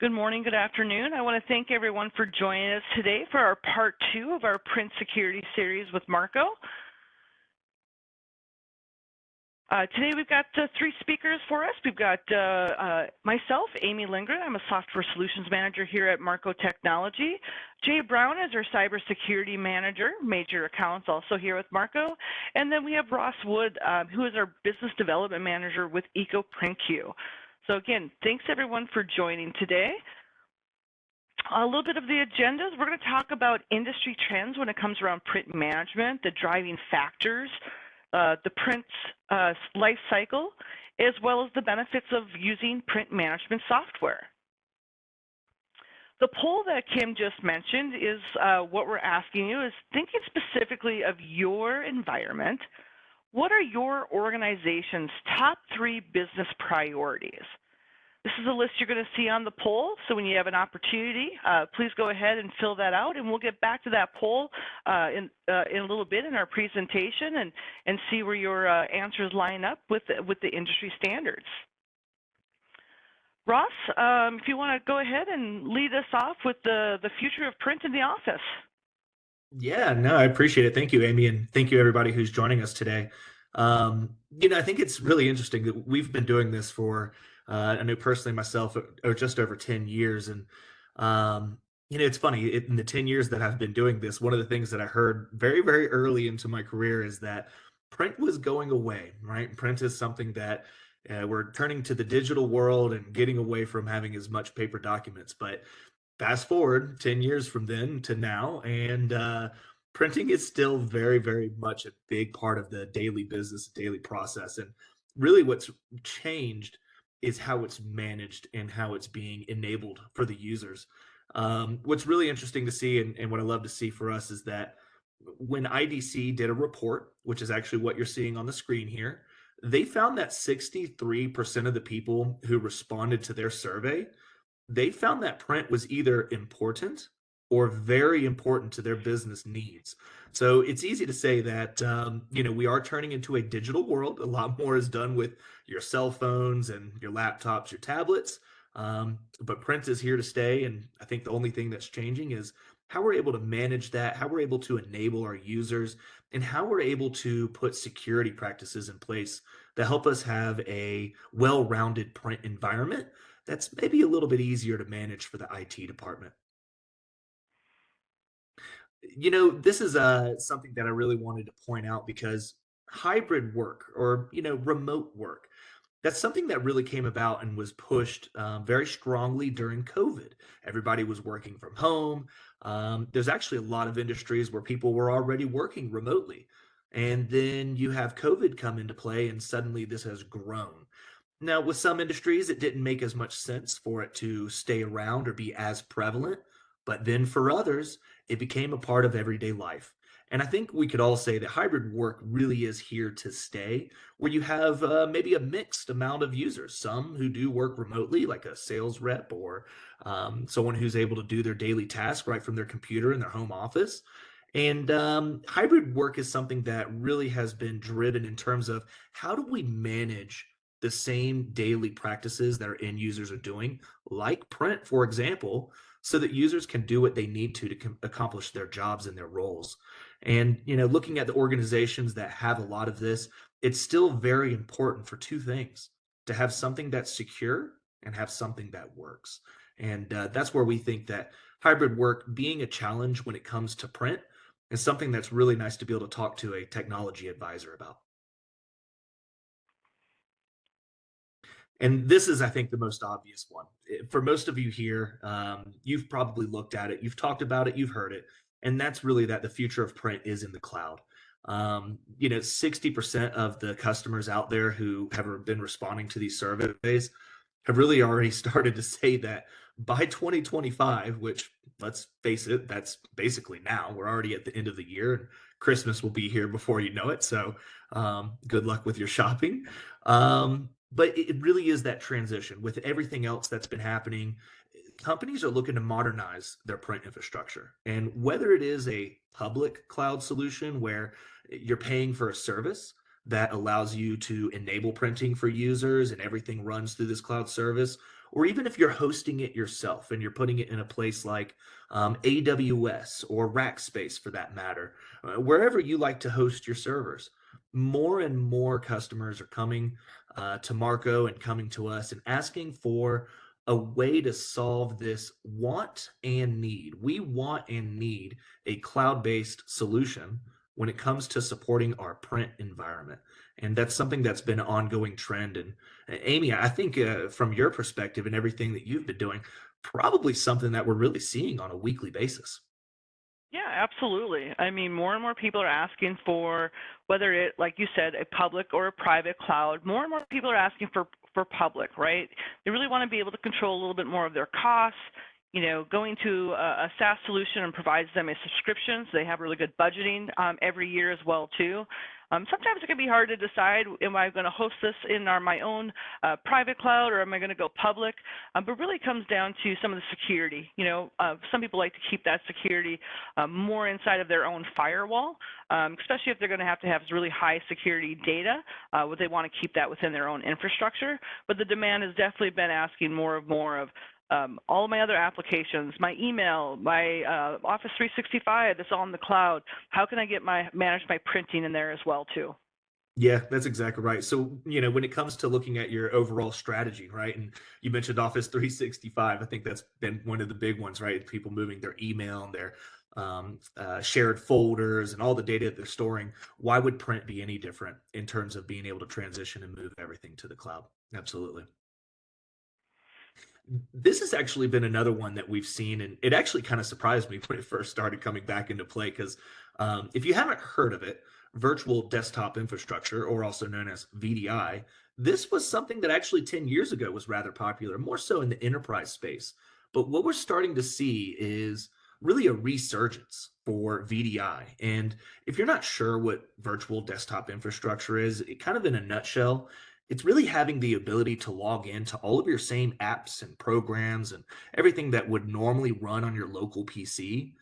Good morning, good afternoon. I want to thank everyone for joining us today for our part 2 of our print security series with Marco. Today we've got 3 speakers for us. We've got myself, Amy Lindgren. I'm a software solutions manager here at Marco Technology. Jay Brown is our cybersecurity manager, major accounts, also here with Marco. And then we have Ross Wood, who is our business development manager with ecoprintQ. So again, thanks everyone for joining today. A little bit of the agendas. We're going to talk about industry trends when it comes around print management, the driving factors, the print life cycle, as well as the benefits of using print management software. The poll that Kim just mentioned is what we're asking you is thinking specifically of your environment. What are your organization's top 3 business priorities? This is a list you're going to see on the poll, so when you have an opportunity, please go ahead and fill that out, and we'll get back to that poll in a little bit in our presentation and see where your answers line up with the industry standards. Ross, if you want to go ahead and lead us off with the future of print in the office. Yeah, no, I appreciate it. Thank you, Amy, and thank you everybody who's joining us today. I think it's really interesting that we've been doing this for, I know personally myself, just over 10 years. And, it's funny, in the 10 years that I've been doing this, one of the things that I heard very, very early into my career is that print was going away, right? Print is something that we're turning to the digital world and getting away from having as much paper documents. But fast forward 10 years from then to now, and printing is still very, very much a big part of the daily business, daily process. And really what's changed is how it's managed and how it's being enabled for the users. What's really interesting to see, and what I love to see for us, is that when IDC did a report, which is actually what you're seeing on the screen here, they found that 63% of the people who responded to their survey, they found that print was either important or very important to their business needs. So it's easy to say that we are turning into a digital world. A lot more is done with your cell phones and your laptops, your tablets. But print is here to stay, and I think the only thing that's changing is how we're able to manage that, how we're able to enable our users, and how we're able to put security practices in place that help us have a well-rounded print environment that's maybe a little bit easier to manage for the IT department. This is something that I really wanted to point out because hybrid work or, remote work, that's something that really came about and was pushed very strongly during COVID. Everybody was working from home. There's actually a lot of industries where people were already working remotely. And then you have COVID come into play, and suddenly this has grown. Now, with some industries, it didn't make as much sense for it to stay around or be as prevalent. But then for others, it became a part of everyday life. And I think we could all say that hybrid work really is here to stay, where you have maybe a mixed amount of users, some who do work remotely, like a sales rep or someone who's able to do their daily task right from their computer in their home office. And hybrid work is something that really has been driven in terms of how do we manage the same daily practices that our end users are doing, like print, for example, so that users can do what they need to accomplish their jobs and their roles. And looking at the organizations that have a lot of this, it's still very important for 2 things: to have something that's secure and have something that works. And that's where we think that hybrid work being a challenge when it comes to print is something that's really nice to be able to talk to a technology advisor about. And this is, I think, the most obvious one. For most of you here, you've probably looked at it, you've talked about it, you've heard it, and that's really that the future of print is in the cloud. 60% of the customers out there who have been responding to these surveys have really already started to say that by 2025, which, let's face it, that's basically now. We're already at the end of the year, and Christmas will be here before you know it. So good luck with your shopping. But it really is that transition with everything else that's been happening. Companies are looking to modernize their print infrastructure. And whether it is a public cloud solution where you're paying for a service that allows you to enable printing for users and everything runs through this cloud service, or even if you're hosting it yourself and you're putting it in a place like AWS or Rackspace for that matter, wherever you like to host your servers, more and more customers are coming to Marco and coming to us and asking for a way to solve this want and need. We want and need a cloud-based solution when it comes to supporting our print environment. And that's something that's been an ongoing trend. And Amy, I think from your perspective and everything that you've been doing, probably something that we're really seeing on a weekly basis. Yeah, absolutely. I mean, more and more people are asking for, whether it, like you said, a public or a private cloud. More and more people are asking for public, right? They really want to be able to control a little bit more of their costs. Going to a SaaS solution and provides them a subscription, so they have really good budgeting every year as well too. Sometimes it can be hard to decide, am I going to host this in my own private cloud, or am I going to go public? But really it comes down to some of the security. Some people like to keep that security more inside of their own firewall, especially if they're going to have really high security data. They want to keep that within their own infrastructure. But the demand has definitely been asking more of all of my other applications, my email, my Office 365, that's all in the cloud. How can I manage my printing in there as well too? Yeah, that's exactly right. So, when it comes to looking at your overall strategy, right? And you mentioned Office 365. I think that's been one of the big ones, right? People moving their email and their shared folders and all the data that they're storing. Why would print be any different in terms of being able to transition and move everything to the cloud? Absolutely. This has actually been another one that we've seen, and it actually kind of surprised me when it first started coming back into play. Because if you haven't heard of it, virtual desktop infrastructure, or also known as VDI, this was something that actually 10 years ago was rather popular, more so in the enterprise space. But what we're starting to see is really a resurgence for VDI. And if you're not sure what virtual desktop infrastructure is, it kind of in a nutshell, it's really having the ability to log into all of your same apps and programs and everything that would normally run on your local PC.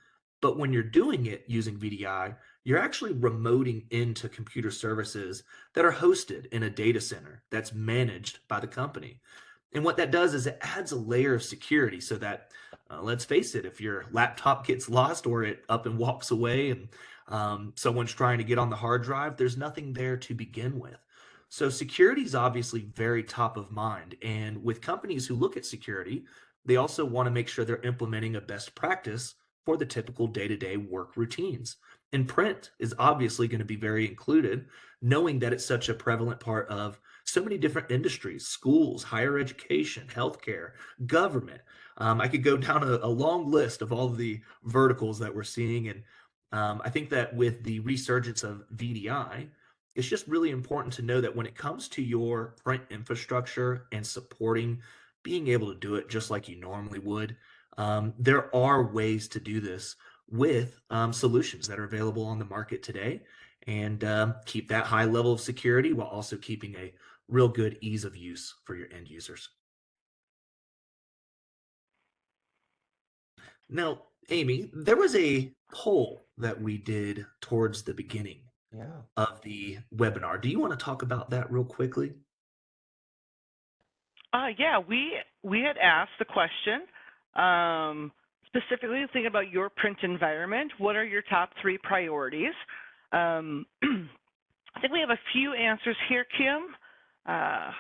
But when you're doing it using VDI, you're actually remoting into computer services that are hosted in a data center that's managed by the company. And what that does is it adds a layer of security so that, let's face it, if your laptop gets lost or it up and walks away and someone's trying to get on the hard drive, there's nothing there to begin with. So security is obviously very top of mind. And with companies who look at security, they also want to make sure they're implementing a best practice for the typical day-to-day work routines. And print is obviously going to be very included, knowing that it's such a prevalent part of so many different industries, schools, higher education, healthcare, government. I could go down a long list of all of the verticals that we're seeing. And I think that with the resurgence of VDI, it's just really important to know that when it comes to your print infrastructure and supporting being able to do it just like you normally would, there are ways to do this with solutions that are available on the market today and keep that high level of security while also keeping a real good ease of use for your end users. Now, Amy, there was a poll that we did towards the beginning Yeah. of the webinar. Do you want to talk about that real quickly? Yeah, we had asked the question, specifically thinking about your print environment. What are your top 3 priorities? I think we have a few answers here, Kim. Yeah,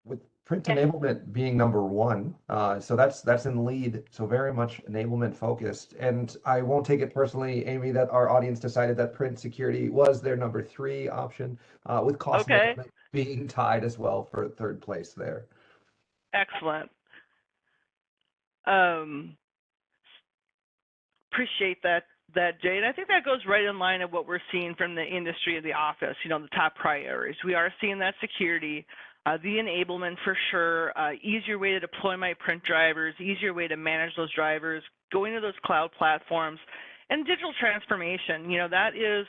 with print enablement being number one, so that's in the lead. So very much enablement focused, and I won't take it personally, Amy, that our audience decided that print security was their number 3 option, with cost Okay, management being tied as well for third place there. excellent. Appreciate that, Jay. And I think that goes right in line of what we're seeing from the industry of the office, the top priorities. We are seeing that security, the enablement for sure, easier way to deploy my print drivers, easier way to manage those drivers, going to those cloud platforms, and digital transformation. That is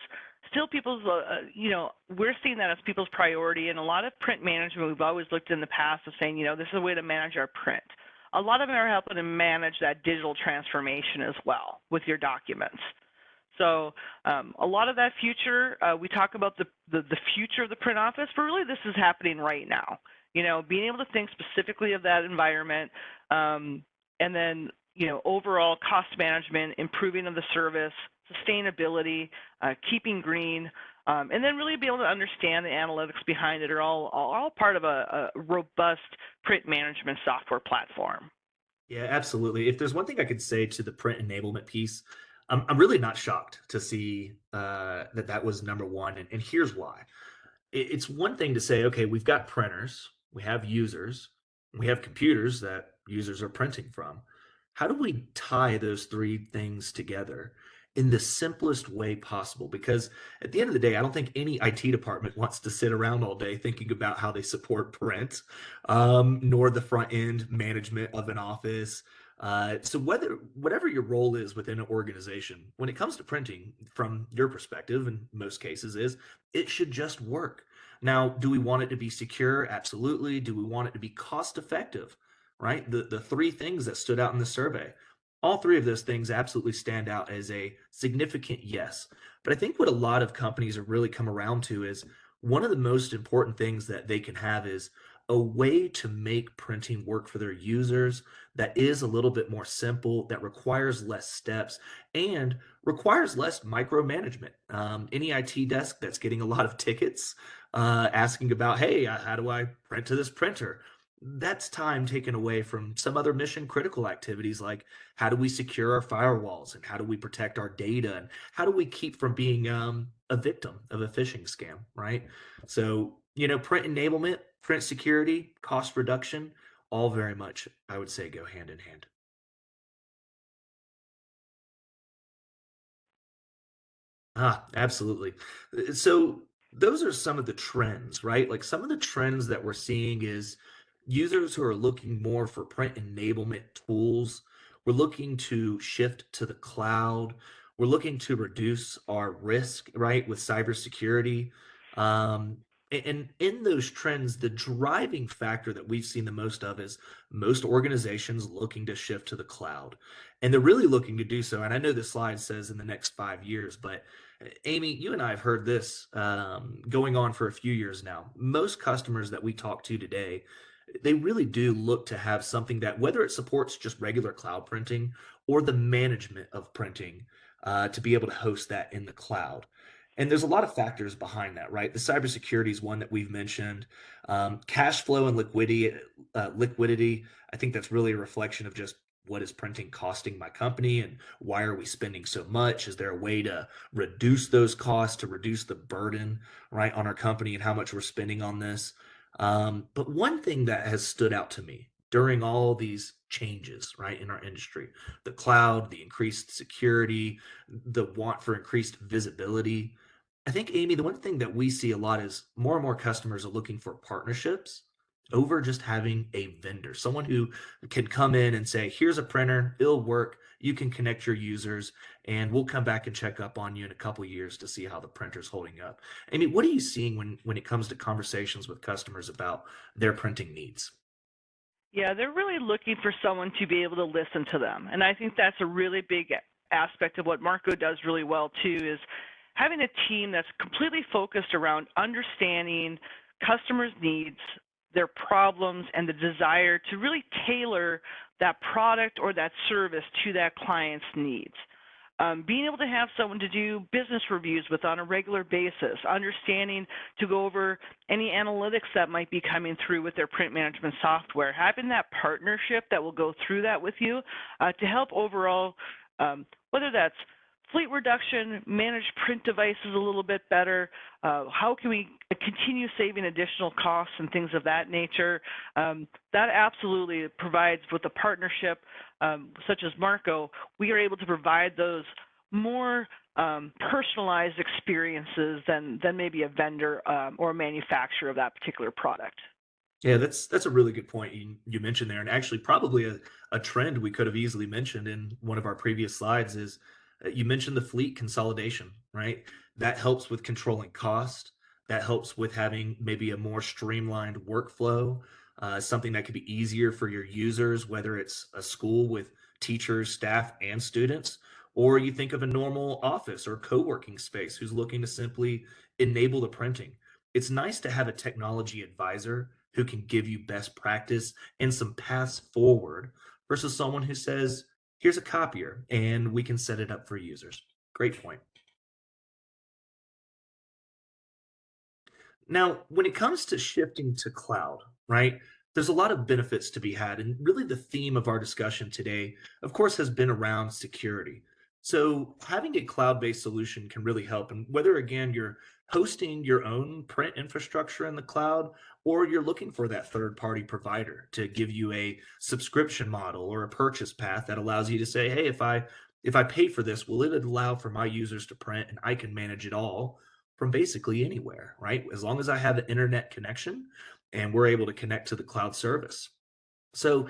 still people's, we're seeing that as people's priority. And a lot of print management, we've always looked in the past of saying, this is a way to manage our print. A lot of them are helping to manage that digital transformation as well with your documents. So a lot of that future, we talk about the future of the print office, but really this is happening right now. being able to think specifically of that environment, and then, overall cost management, improving of the service, sustainability, keeping green, and then really be able to understand the analytics behind it are all part of a robust print management software platform. Yeah, absolutely. If there's one thing I could say to the print enablement piece, I'm really not shocked to see that was number one, and here's why. It's one thing to say, okay, we've got printers, we have users, we have computers that users are printing from. How do we tie those three things together in the simplest way possible? Because at the end of the day, I don't think any IT department wants to sit around all day thinking about how they support print, nor the front end management of an office. So whatever your role is within an organization, when it comes to printing, from your perspective, in most cases, is it should just work. Now, do we want it to be secure? Absolutely. Do we want it to be cost effective? Right? The three things that stood out in the survey, all three of those things absolutely stand out as a significant yes. But I think what a lot of companies have really come around to is one of the most important things that they can have is a way to make printing work for their users that is a little bit more simple, that requires less steps, and requires less micromanagement. Any IT desk that's getting a lot of tickets asking about, hey, how do I print to this printer? That's time taken away from some other mission critical activities like how do we secure our firewalls and how do we protect our data and how do we keep from being a victim of a phishing scam, right? So, print enablement, print security, cost reduction, all very much, I would say, go hand in hand. Absolutely. So those are some of the trends, right? Like some of the trends that we're seeing is users who are looking more for print enablement tools. We're looking to shift to the cloud. We're looking to reduce our risk, right, with cybersecurity. And in those trends, the driving factor that we've seen the most of is most organizations looking to shift to the cloud. And they're really looking to do so. And I know the slide says in the next 5 years, but Amy, you and I have heard this going on for a few years now. Most customers that we talk to today, they really do look to have something that, whether it supports just regular cloud printing or the management of printing, to be able to host that in the cloud. And there's a lot of factors behind that, right? The cybersecurity is one that we've mentioned. Cash flow and liquidity. I think that's really a reflection of just what is printing costing my company and why are we spending so much? Is there a way to reduce those costs, to reduce the burden, right, on our company and how much we're spending on this? But one thing that has stood out to me during all these changes, right, in our industry, the cloud, the increased security, the want for increased visibility, I think, Amy, the one thing that we see a lot is more and more customers are looking for partnerships over just having a vendor, someone who can come in and say, here's a printer, it'll work. You can connect your users, and we'll come back and check up on you in a couple of years to see how the printer's holding up. Amy, what are you seeing when it comes to conversations with customers about their printing needs? Yeah, they're really looking for someone to be able to listen to them. And I think that's a really big aspect of what Marco does really well too, is having a team that's completely focused around understanding customers' needs, their problems, and the desire to really tailor that product or that service to that client's needs. Being able to have someone to do business reviews with on a regular basis, understanding to go over any analytics that might be coming through with their print management software, having that partnership that will go through that with you to help overall, whether that's fleet reduction, manage print devices a little bit better, how can we continue saving additional costs and things of that nature. That absolutely provides with a partnership such as Marco, we are able to provide those more personalized experiences than maybe a vendor or a manufacturer of that particular product. Yeah, that's a really good point you mentioned there, and actually probably a trend we could have easily mentioned in one of our previous slides is you mentioned the fleet consolidation, right? That helps with controlling cost. That helps with having maybe a more streamlined workflow, something that could be easier for your users, whether it's a school with teachers, staff, and students, or you think of a normal office or co-working space who's looking to simply enable the printing. It's nice to have a technology advisor who can give you best practice and some paths forward versus someone who says, here's a copier and we can set it up for users. Great point. Now, when it comes to shifting to cloud, right, there's a lot of benefits to be had. And really, the theme of our discussion today, of course, has been around security. So, having a cloud based solution can really help. And whether, again, you're hosting your own print infrastructure in the cloud, or you're looking for that third party provider to give you a subscription model or a purchase path that allows you to say, hey, if I pay for this, will it allow for my users to print and I can manage it all from basically anywhere, right? As long as I have an internet connection and we're able to connect to the cloud service. So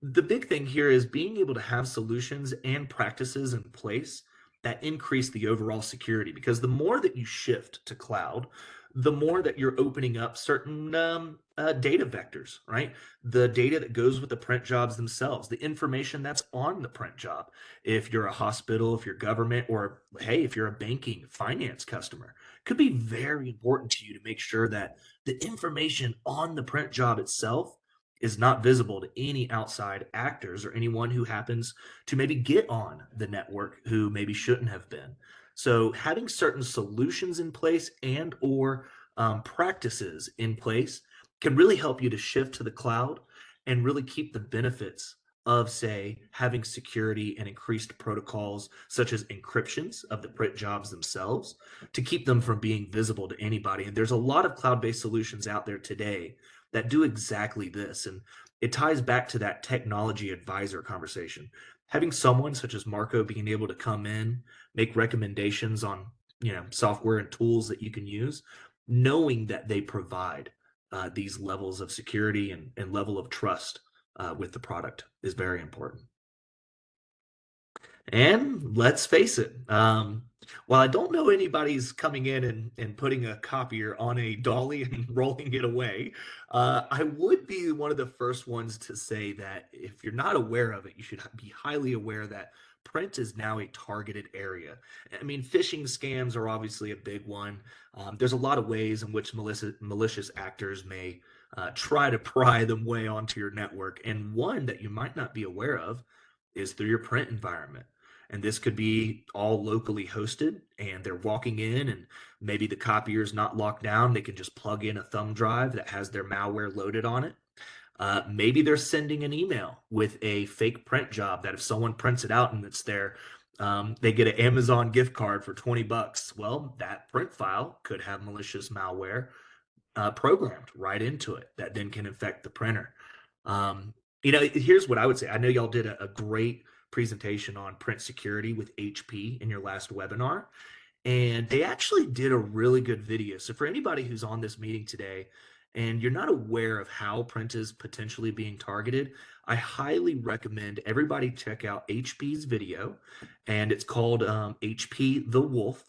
the big thing here is being able to have solutions and practices in place that increase the overall security, because the more that you shift to cloud, the more that you're opening up certain data vectors, right? The data that goes with the print jobs themselves, the information that's on the print job. If you're a hospital, if you're government, or hey, if you're a banking finance customer, could be very important to you to make sure that the information on the print job itself is not visible to any outside actors or anyone who happens to maybe get on the network who maybe shouldn't have been. So having certain solutions in place and or practices in place can really help you to shift to the cloud and really keep the benefits of, say, having security and increased protocols such as encryptions of the print jobs themselves to keep them from being visible to anybody. And there's a lot of cloud-based solutions out there today that do exactly this. And it ties back to that technology advisor conversation. Having someone such as Marco being able to come in, make recommendations on software and tools that you can use, knowing that they provide these levels of security and level of trust with the product is very important. And let's face it, while I don't know anybody's coming in and putting a copier on a dolly and rolling it away, I would be one of the first ones to say that if you're not aware of it, you should be highly aware that print is now a targeted area. I mean, phishing scams are obviously a big one. There's a lot of ways in which malicious actors may try to pry them way onto your network. And one that you might not be aware of is through your print environment. And this could be all locally hosted, and they're walking in, and maybe the copier is not locked down. They can just plug in a thumb drive that has their malware loaded on it. Maybe they're sending an email with a fake print job that if someone prints it out and it's there, they get an Amazon gift card for $20. Well, that print file could have malicious malware programmed right into it that then can infect the printer. Um, here's what I would say. I know y'all did a great presentation on print security with HP in your last webinar, and they actually did a really good video. So for anybody who's on this meeting today and you're not aware of how print is potentially being targeted, I highly recommend everybody check out HP's video, and it's called HP the Wolf,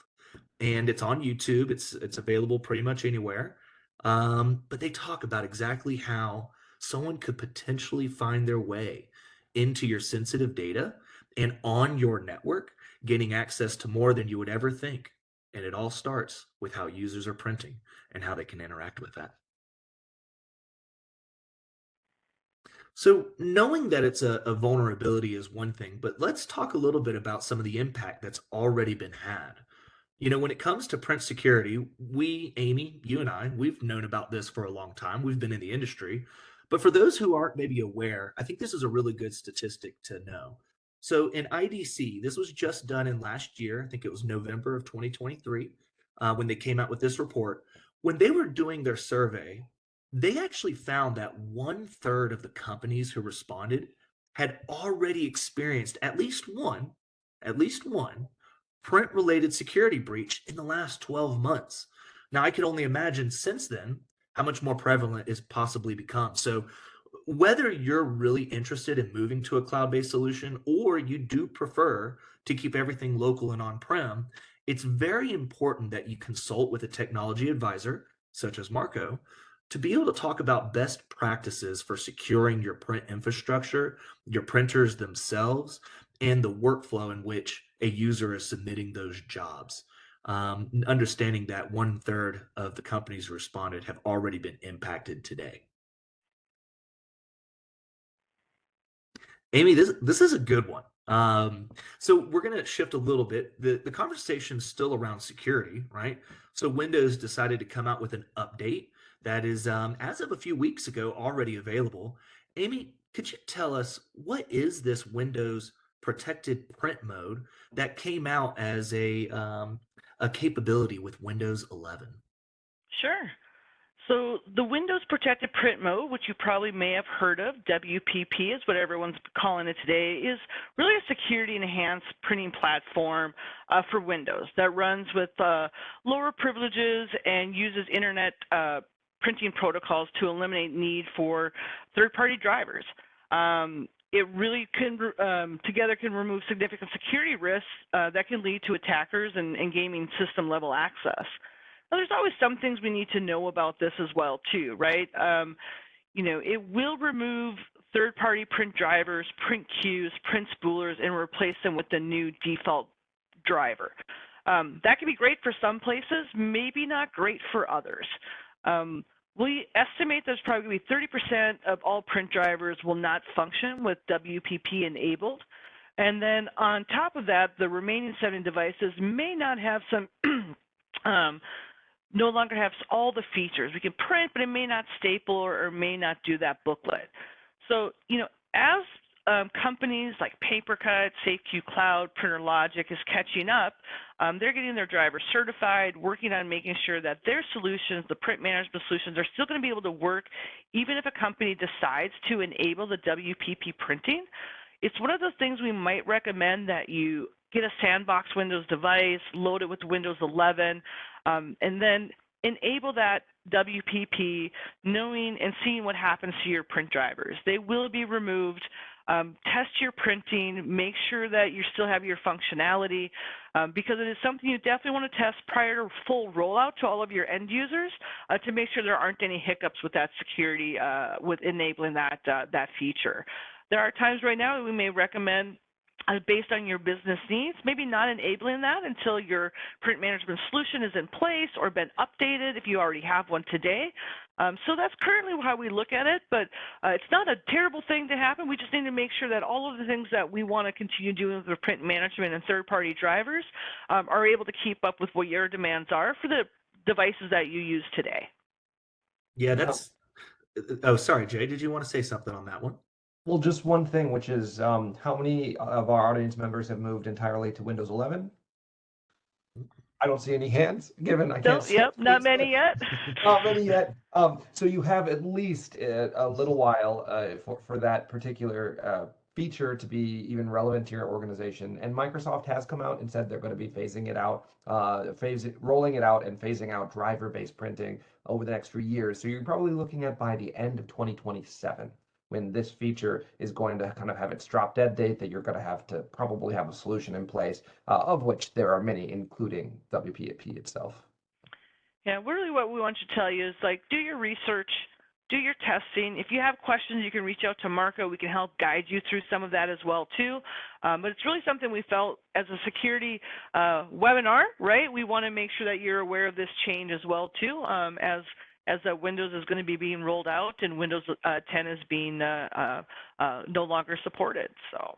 and it's on YouTube. It's available pretty much anywhere. But they talk about exactly how someone could potentially find their way into your sensitive data and on your network, getting access to more than you would ever think. And it all starts with how users are printing and how they can interact with that. So knowing that it's a vulnerability is one thing, but let's talk a little bit about some of the impact that's already been had. When it comes to print security, Amy, you and I, we've known about this for a long time. We've been in the industry. But for those who aren't maybe aware, I think this is a really good statistic to know. So in IDC, this was just done in last year. I think it was November of 2023 when they came out with this report. When they were doing their survey, they actually found that 1/3 of the companies who responded had already experienced at least one print related security breach in the last 12 months. Now, I can only imagine since then how much more prevalent it's possibly become. So, whether you're really interested in moving to a cloud based solution or you do prefer to keep everything local and on prem, it's very important that you consult with a technology advisor, such as Marco, to be able to talk about best practices for securing your print infrastructure, your printers themselves, and the workflow in which a user is submitting those jobs. Understanding that 1/3 of the companies who responded have already been impacted today. Amy, this is a good one. So we're going to shift a little bit. The conversation's still around security, right? So Windows decided to come out with an update that is, as of a few weeks ago, already available. Amy, could you tell us what is this Windows protected print mode that came out as a capability with Windows 11? Sure. So the Windows Protected Print Mode, which you probably may have heard of, WPP is what everyone's calling it today, is really a security enhanced printing platform for Windows that runs with lower privileges and uses internet printing protocols to eliminate need for third-party drivers. It really can together can remove significant security risks that can lead to attackers and gaming system level access. Now, there's always some things we need to know about this as well, too, right? It will remove third-party print drivers, print queues, print spoolers, and replace them with the new default driver. That can be great for some places, maybe not great for others. We estimate there's probably 30% of all print drivers will not function with WPP enabled. And then on top of that, the remaining 7 devices may not have some no longer have all the features. We can print, but it may not staple or may not do that booklet. So, as companies like PaperCut, SafeQ Cloud, PrinterLogic is catching up, they're getting their drivers certified, working on making sure that their solutions, the print management solutions, are still going to be able to work even if a company decides to enable the WPP printing. It's one of those things we might recommend that you get a sandbox Windows device, load it with Windows 11, and then enable that WPP, knowing and seeing what happens to your print drivers. They will be removed. Test your printing, make sure that you still have your functionality, because it is something you definitely want to test prior to full rollout to all of your end users to make sure there aren't any hiccups with that security, with enabling that feature. There are times right now that we may recommend, based on your business needs, maybe not enabling that until your print management solution is in place or been updated if you already have one today. So that's currently how we look at it, but it's not a terrible thing to happen. We just need to make sure that all of the things that we want to continue doing with the print management and third-party drivers are able to keep up with what your demands are for the devices that you use today. Yeah, that's. Oh, sorry, Jay. Did you want to say something on that one? Well, just one thing, which is how many of our audience members have moved entirely to Windows 11? I don't see any hands, given I can't see. Yep, not many yet. Not many yet. So you have at least a little while for that particular feature to be even relevant to your organization. And Microsoft has come out and said they're going to be phasing it out, rolling it out and phasing out driver-based printing over the next 3 years. So you're probably looking at by the end of 2027. When this feature is going to kind of have its drop dead date, that you're going to have to probably have a solution in place, of which there are many, including WPP itself. Yeah, really what we want to tell you is, do your research, do your testing. If you have questions, you can reach out to Marco. We can help guide you through some of that as well, too. But it's really something we felt as a security webinar, right? We want to make sure that you're aware of this change as well, too, as Windows is going to be being rolled out and Windows 10 is being no longer supported. So.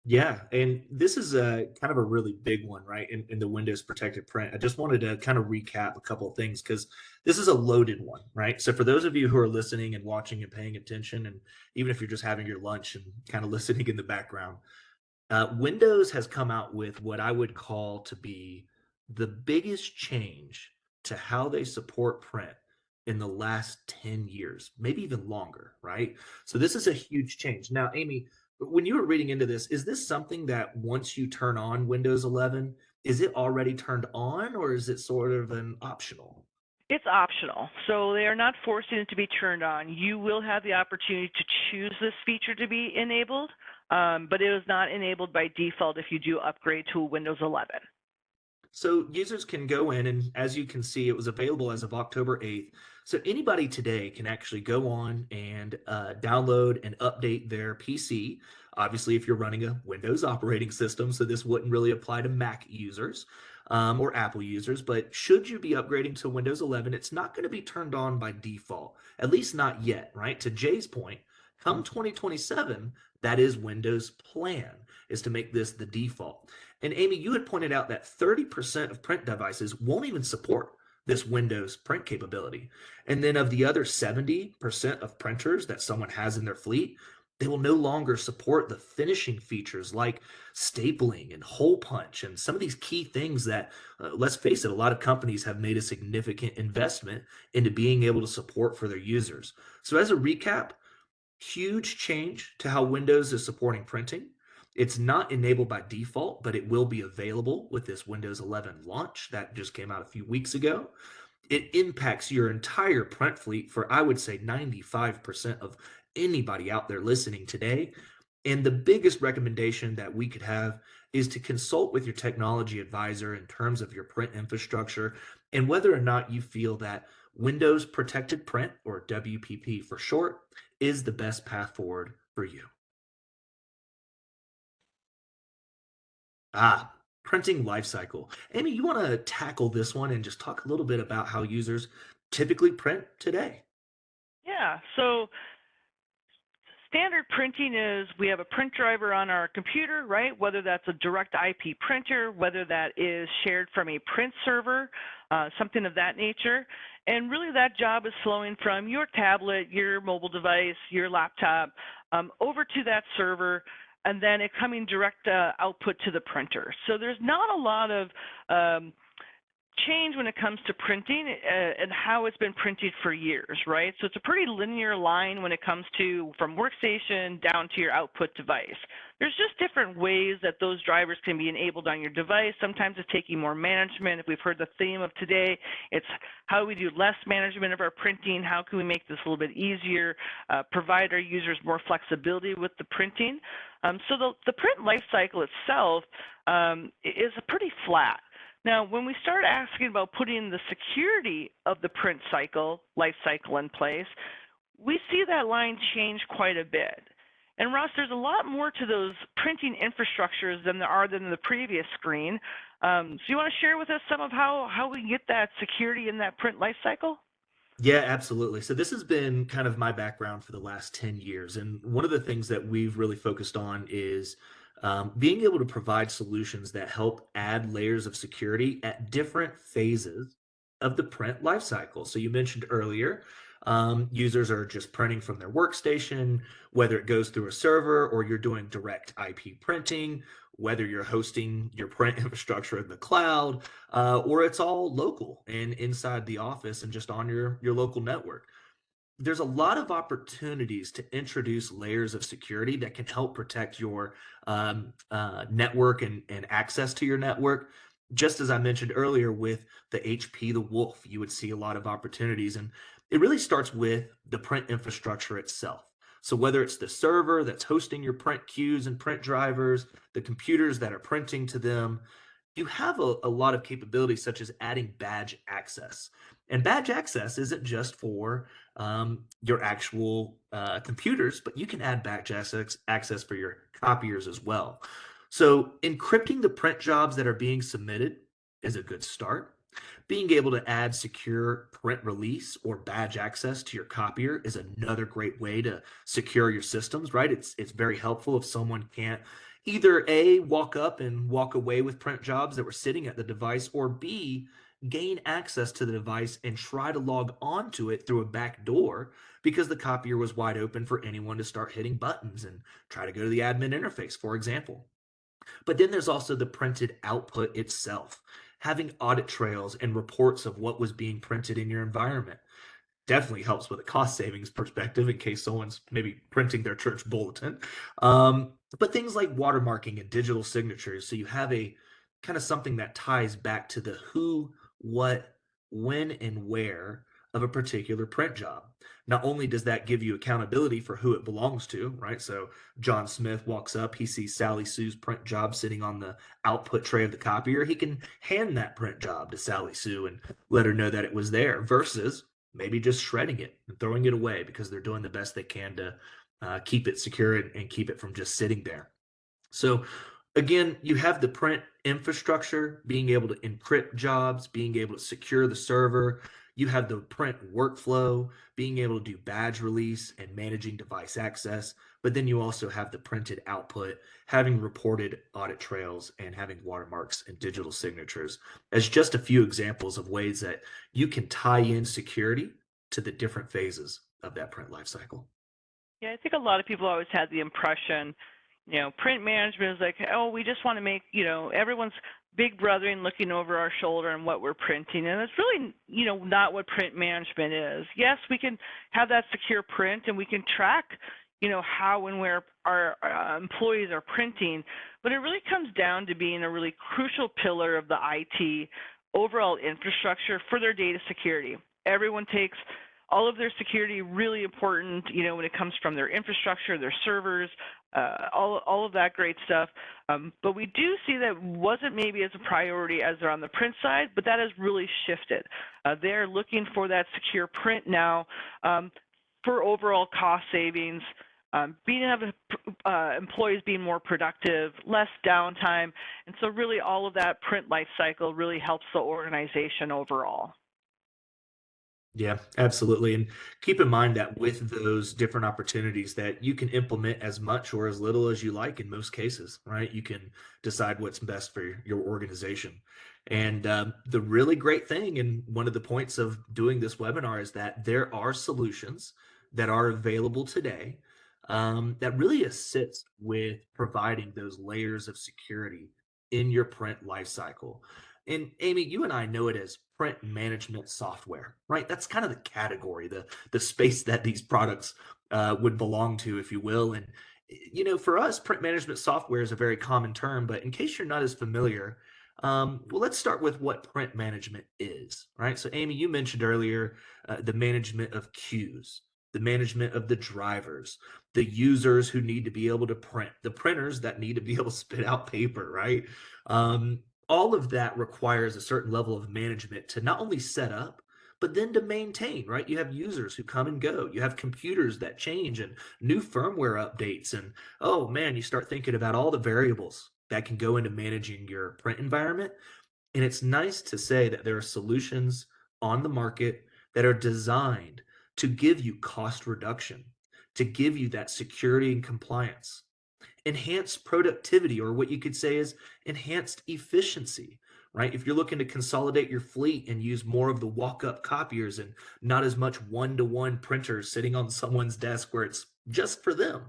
Yeah, and this is a kind of a really big one, right? In the Windows protected print. I just wanted to kind of recap a couple of things because this is a loaded one, right? So for those of you who are listening and watching and paying attention, and even if you're just having your lunch and kind of listening in the background, Windows has come out with what I would call to be the biggest change to how they support print in the last 10 years, maybe even longer, right? So this is a huge change. Now, Amy, when you were reading into this, is this something that once you turn on Windows 11, is it already turned on or is it sort of an optional? It's optional, so they are not forcing it to be turned on. You will have the opportunity to choose this feature to be enabled, but it is not enabled by default if you do upgrade to a Windows 11. So users can go in, and as you can see, it was available as of October 8th. So anybody today can actually go on and download and update their PC. Obviously, if you're running a Windows operating system, so this wouldn't really apply to Mac users or Apple users. But should you be upgrading to Windows 11, it's not going to be turned on by default, at least not yet, right? To Jay's point, Come 2027, that is Windows' plan, is to make this the default. And Amy, you had pointed out that 30% of print devices won't even support this Windows print capability. And then of the other 70% of printers that someone has in their fleet, they will no longer support the finishing features like stapling and hole punch and some of these key things that, let's face it, a lot of companies have made a significant investment into being able to support for their users. So, as a recap, huge change to how Windows is supporting printing. It's not enabled by default, but it will be available with this Windows 11 launch that just came out a few weeks ago. It impacts your entire print fleet for, I would say, 95% of anybody out there listening today. And the biggest recommendation that we could have is to consult with your technology advisor in terms of your print infrastructure and whether or not you feel that Windows Protected Print, or WPP for short, is the best path forward for you. Printing lifecycle. Amy, you want to tackle this one and just talk a little bit about how users typically print today? Yeah, so standard printing is we have a print driver on our computer, right? Whether that's a direct IP printer, whether that is shared from a print server, something of that nature. And really that job is flowing from your tablet, your mobile device, your laptop, over to that server, and then it coming direct output to the printer. So there's not a lot of change when it comes to printing and how it's been printed for years, right? So it's a pretty linear line when it comes to from workstation down to your output device. There's just different ways that those drivers can be enabled on your device. Sometimes it's taking more management. If we've heard the theme of today, it's how do we do less management of our printing? How can we make this a little bit easier, provide our users more flexibility with the printing? So the print life cycle itself is pretty flat. Now, when we start asking about putting the security of the print life cycle in place, we see that line change quite a bit. And Ross, there's a lot more to those printing infrastructures than there are than the previous screen. So you want to share with us some of how we get that security in that print life cycle? Yeah, absolutely. So this has been kind of my background for the last 10 years. And one of the things that we've really focused on is being able to provide solutions that help add layers of security at different phases of the print lifecycle. So you mentioned earlier, users are just printing from their workstation, whether it goes through a server or you're doing direct IP printing, whether you're hosting your print infrastructure in the cloud, or it's all local and inside the office and just on your local network. There's a lot of opportunities to introduce layers of security that can help protect your network and access to your network. Just as I mentioned earlier with the HP, the Wolf, you would see a lot of opportunities. And it really starts with the print infrastructure itself. So whether it's the server that's hosting your print queues and print drivers, the computers that are printing to them, you have a lot of capabilities such as adding badge access. And badge access isn't just for your actual computers, but you can add badge access for your copiers as well. So encrypting the print jobs that are being submitted is a good start. Being able to add secure print release or badge access to your copier is another great way to secure your systems, right? It's very helpful if someone can't either A, walk up and walk away with print jobs that were sitting at the device, or B, gain access to the device and try to log onto it through a back door because the copier was wide open for anyone to start hitting buttons and try to go to the admin interface, for example. But then there's also the printed output itself, having audit trails and reports of what was being printed in your environment definitely helps with a cost savings perspective in case someone's maybe printing their church bulletin. But things like watermarking and digital signatures, so you have a kind of something that ties back to the who, what, when, and where of a particular print job. Not only does that give you accountability for who it belongs to, right? So John Smith walks up, he sees Sally Sue's print job sitting on the output tray of the copier. He can hand that print job to Sally Sue and let her know that it was there versus maybe just shredding it and throwing it away because they're doing the best they can to keep it secure and keep it from just sitting there. So again, you have the print infrastructure, being able to encrypt jobs, being able to secure the server. You have the print workflow, being able to do badge release and managing device access, but then you also have the printed output, having reported audit trails and having watermarks and digital signatures as just a few examples of ways that you can tie in security to the different phases of that print lifecycle. Yeah, I think a lot of people always had the impression, print management is like, oh, we just want to make, everyone's big brothering looking over our shoulder and what we're printing. And it's really, not what print management is. Yes, we can have that secure print and we can track, how and where our employees are printing, but it really comes down to being a really crucial pillar of the IT overall infrastructure for their data security. Everyone takes all of their security really important, when it comes from their infrastructure, their servers, all of that great stuff. But we do see that wasn't maybe as a priority as they're on the print side, but that has really shifted. They're looking for that secure print now for overall cost savings, employees being more productive, less downtime, and so really all of that print life cycle really helps the organization overall. Yeah, absolutely. And keep in mind that with those different opportunities that you can implement as much or as little as you like in most cases, right? You can decide what's best for your organization. And the really great thing, and one of the points of doing this webinar is that there are solutions that are available today that really assists with providing those layers of security in your print lifecycle. And Amy, you and I know it as print management software, right? That's kind of the category, the space that these products would belong to, if you will. And for us, print management software is a very common term. But in case you're not as familiar, well, let's start with what print management is, right? So, Amy, you mentioned earlier the management of queues, the management of the drivers, the users who need to be able to print, the printers that need to be able to spit out paper, right? Um, all of that requires a certain level of management to not only set up, but then to maintain, right? You have users who come and go. You have computers that change and new firmware updates. And oh man, you start thinking about all the variables that can go into managing your print environment. And it's nice to say that there are solutions on the market that are designed to give you cost reduction, to give you that security and compliance, enhanced productivity, or what you could say is enhanced efficiency, right? If you're looking to consolidate your fleet and use more of the walk-up copiers and not as much one-to-one printers sitting on someone's desk where it's just for them.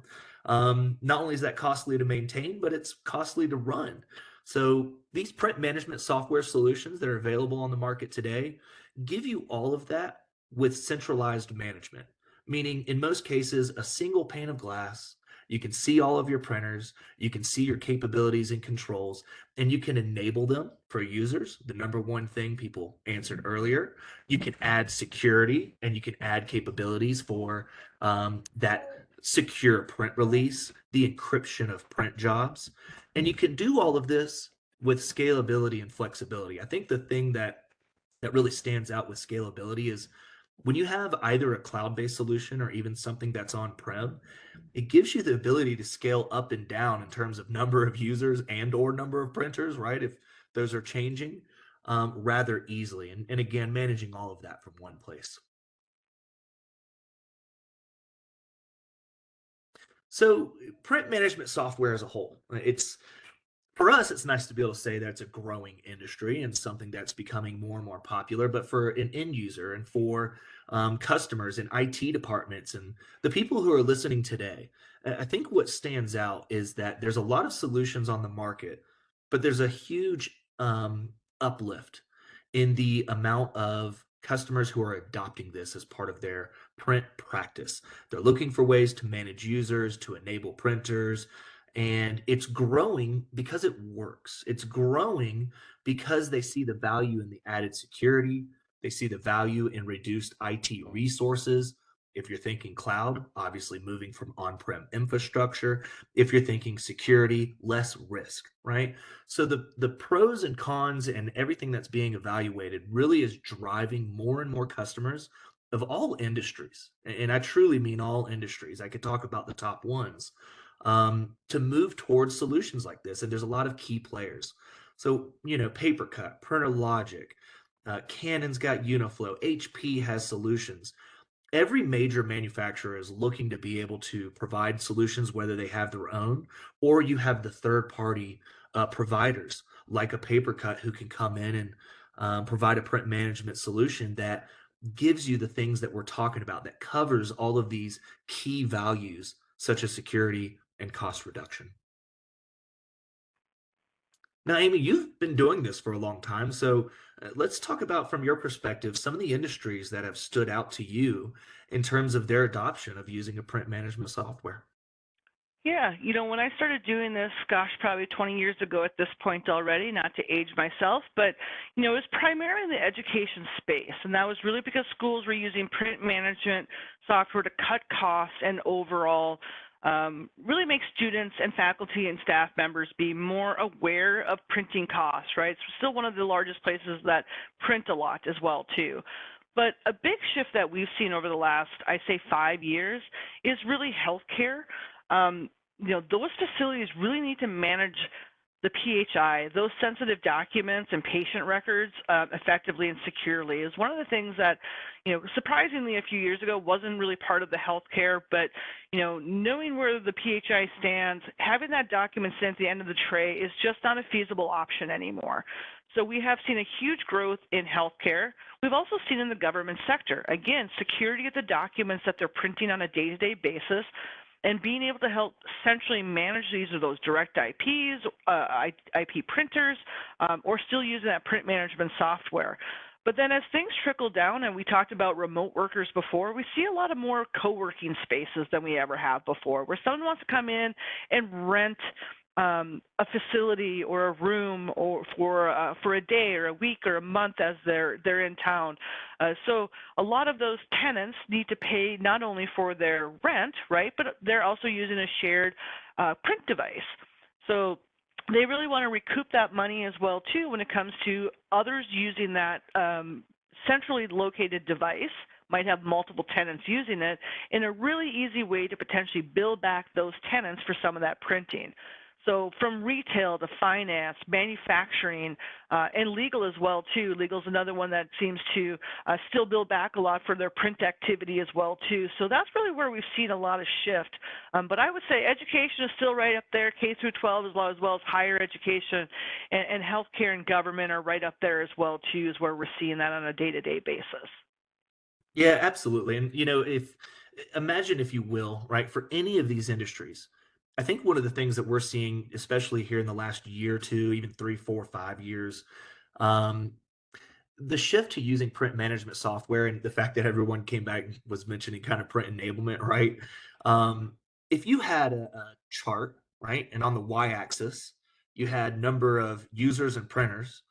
Not only is that costly to maintain, but it's costly to run. So these print management software solutions that are available on the market today give you all of that with centralized management, meaning in most cases, a single pane of glass. You can see all of your printers, you can see your capabilities and controls, and you can enable them for users. The number one thing people answered earlier, you can add security and you can add capabilities for that secure print release, the encryption of print jobs. And you can do all of this with scalability and flexibility. I think the thing that really stands out with scalability is when you have either a cloud-based solution or even something that's on-prem, it gives you the ability to scale up and down in terms of number of users and or number of printers, right? If those are changing rather easily. And again, managing all of that from one place. So print management software as a whole, for us, it's nice to be able to say that it's a growing industry and something that's becoming more and more popular. But for an end user and for customers and IT departments and the people who are listening today, I think what stands out is that there's a lot of solutions on the market, but there's a huge uplift in the amount of customers who are adopting this as part of their print practice. They're looking for ways to manage users, to enable printers, and it's growing because it works. It's growing because they see the value in the added security. They see the value in reduced IT resources. If you're thinking cloud, obviously moving from on-prem infrastructure. If you're thinking security, less risk, right? So the pros and cons and everything that's being evaluated really is driving more and more customers of all industries. And I truly mean all industries. I could talk about the top ones to move towards solutions like this. And there's a lot of key players. So, PaperCut, Printer Logic, Canon's got Uniflow, HP has solutions. Every major manufacturer is looking to be able to provide solutions, whether they have their own or you have the third party providers like a PaperCut who can come in and provide a print management solution that gives you the things that we're talking about, that covers all of these key values such as security and cost reduction. Now, Amy, you've been doing this for a long time, so let's talk about, from your perspective, some of the industries that have stood out to you in terms of their adoption of using a print management software. Yeah, when I started doing this, gosh, probably 20 years ago at this point already, not to age myself, but, it was primarily in the education space. And that was really because schools were using print management software to cut costs and overall really make students and faculty and staff members be more aware of printing costs, right? It's still one of the largest places that print a lot as well, too. But a big shift that we've seen over the last, I say, 5 years is really healthcare. Those facilities really need to manage the PHI, those sensitive documents and patient records effectively and securely is one of the things that, surprisingly a few years ago wasn't really part of the healthcare, but, knowing where the PHI stands, having that document sent at the end of the tray is just not a feasible option anymore. So we have seen a huge growth in healthcare. We've also seen in the government sector, again, security of the documents that they're printing on a day-to-day basis, and being able to help centrally manage these or those direct IPs, IP printers, or still using that print management software. But then as things trickle down, and we talked about remote workers before, we see a lot of more co-working spaces than we ever have before, where someone wants to come in and rent a facility or a room or for a day or a week or a month as they're in town. So a lot of those tenants need to pay not only for their rent, right, but they're also using a shared print device. So they really want to recoup that money as well too when it comes to others using that centrally located device. Might have multiple tenants using it in a really easy way to potentially build back those tenants for some of that printing. So from retail to finance, manufacturing, and legal as well too. Legal is another one that seems to still build back a lot for their print activity as well too. So that's really where we've seen a lot of shift. But I would say education is still right up there, K through 12 as well as higher education, and healthcare and government are right up there as well too, is where we're seeing that on a day-to-day basis. Yeah, absolutely. And if imagine, if you will, right, for any of these industries, I think one of the things that we're seeing, especially here in the last year or two, even 3, 4, 5 years, um, the shift to using print management software and the fact that everyone came back and was mentioning kind of print enablement, right? Um, if you had a chart, right, and on the y-axis you had number of users and printers,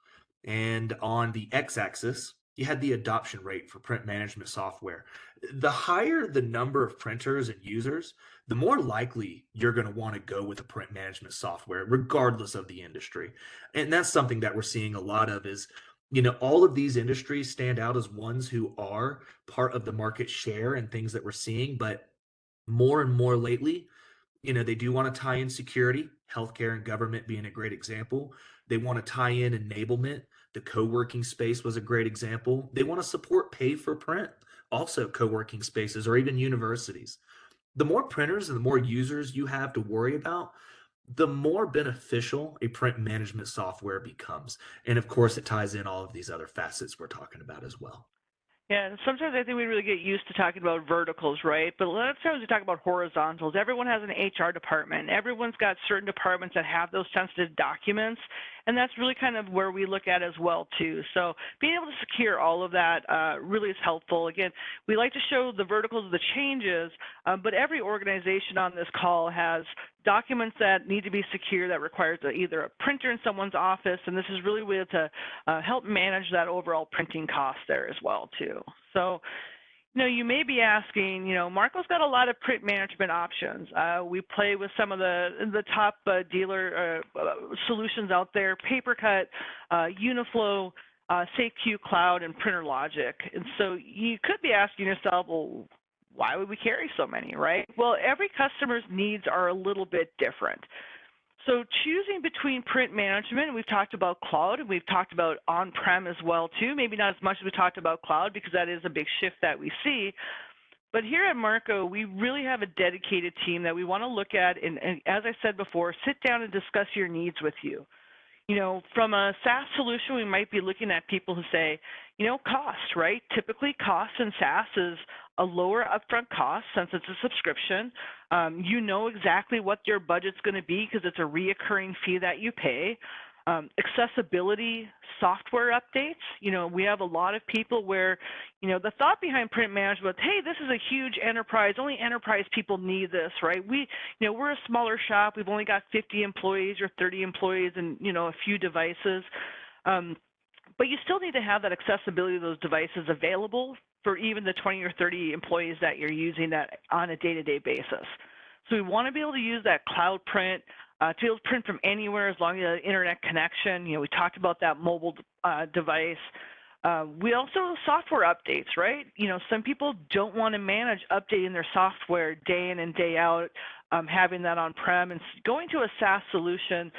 and on the x-axis you had the adoption rate for print management software. The higher the number of printers and users, the more likely you're going to want to go with a print management software, regardless of the industry. And that's something that we're seeing a lot of is, all of these industries stand out as ones who are part of the market share and things that we're seeing, but more and more lately, they do want to tie in security, healthcare and government being a great example. They want to tie in enablement. The co-working space was a great example. They want to support pay for print, also co-working spaces or even universities. The more printers and the more users you have to worry about, the more beneficial a print management software becomes. And of course, it ties in all of these other facets we're talking about as well. Yeah, sometimes I think we really get used to talking about verticals, right? But a lot of times we talk about horizontals. Everyone has an HR department. Everyone's got certain departments that have those sensitive documents, and that's really kind of where we look at as well, too. So being able to secure all of that really is helpful. Again, we like to show the verticals of the changes, but every organization on this call has documents that need to be secure that requires either a printer in someone's office, and this is really way to help manage that overall printing cost there as well, too. So, you may be asking, Marco's got a lot of print management options. We play with some of the top dealer solutions out there, PaperCut, Uniflow, SafeQ Cloud, and Printer Logic. And so you could be asking yourself, well, why would we carry so many, right? Well, every customer's needs are a little bit different. So choosing between print management, we've talked about cloud, and we've talked about on-prem as well too. Maybe not as much as we talked about cloud because that is a big shift that we see. But here at Marco, we really have a dedicated team that we want to look at, and as I said before, sit down and discuss your needs with you. You know, from a SaaS solution, we might be looking at people who say, you know, cost, right? Typically, cost in SaaS is a lower upfront cost since it's a subscription. You know exactly what your budget's going to be because it's a reoccurring fee that you pay. Accessibility, software updates. You know, we have a lot of people where, you know, the thought behind print management, hey, this is a huge enterprise. Only enterprise people need this, right? You know, we're a smaller shop. We've only got 50 employees or 30 employees and, you know, a few devices. But you still need to have that accessibility of those devices available for even the 20 or 30 employees that you're using that on a day-to-day basis. So we want to be able to use that cloud print, to be able to print from anywhere as long as you have internet connection. You know, we talked about that mobile device. We also software updates, right? You know, some people don't want to manage updating their software day in and day out, having that on-prem, and going to a SaaS solution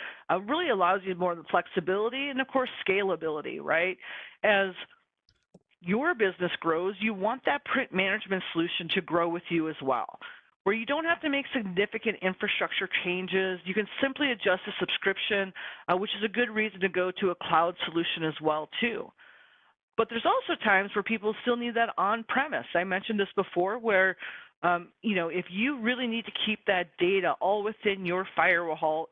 really allows you more flexibility and, of course, scalability, right? As your business grows, you want that print management solution to grow with you as well, where you don't have to make significant infrastructure changes. You can simply adjust the subscription, which is a good reason to go to a cloud solution as well too. But there's also times where people still need that on-premise. I mentioned this before where, you know, if you really need to keep that data all within your firewall